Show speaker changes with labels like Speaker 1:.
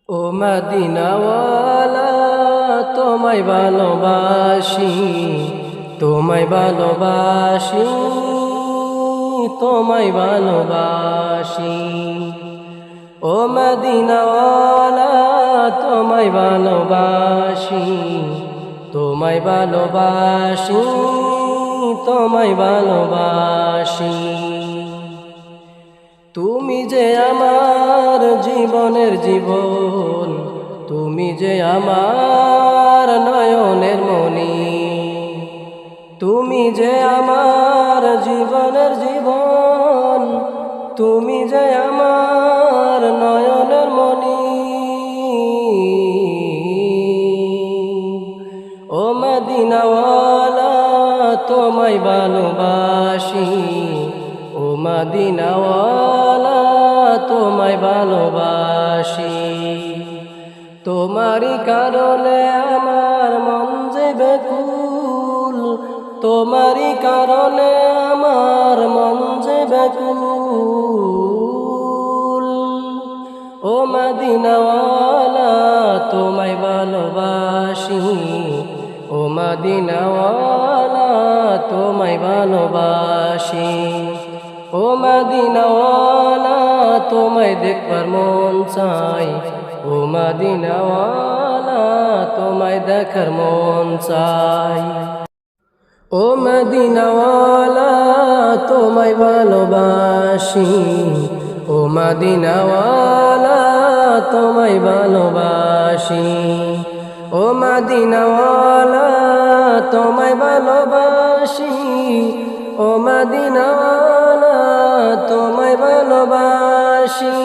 Speaker 1: ও মদিনাওয়ালা তোমায় ভালোবাসি, তোমায় ভালোবাসি, তোমায় ভালোবাসি। ও মদিনাওয়ালা তোমায় ভালোবাসি, তোমায় ভালোবাসি, তোমায় ভালোবাসি। তুমি যে আমার জীবনের জীবন, তুমি যে আমার নয়নের মণি, তুমি যে আমার জীবনের জীবন, তুমি যে আমার নয়নের মণি। ও মদিনাওয়ালা তোমায় ভালোবাসি, ও মদিনাওয়ালা তোমায় ভালোবাসি। তোমারই কারণে আমার মন যে ব্যাকুল, তোমারই কারণে আমার মন যে ব্যাকুল। ও মদিনাওয়ালা তোমায় ভালোবাসি, ও মদিনাওয়ালা তোমায় ভালোবাসি। ও মদিনাওয়ালা তোমায় দেখবার মন চাই, ও মদিনাওয়ালা তোমায় দেখার মন চাই। ও মদিনাওয়ালা তোমায় ভালোবাসি, ও মদিনাওয়ালা তোমায় ভালোবাসি। ও মদিনাওয়ালা তোমায় ভালোবাসি, ও মদিনাওয়ালা তোমায় ভালোবাসি।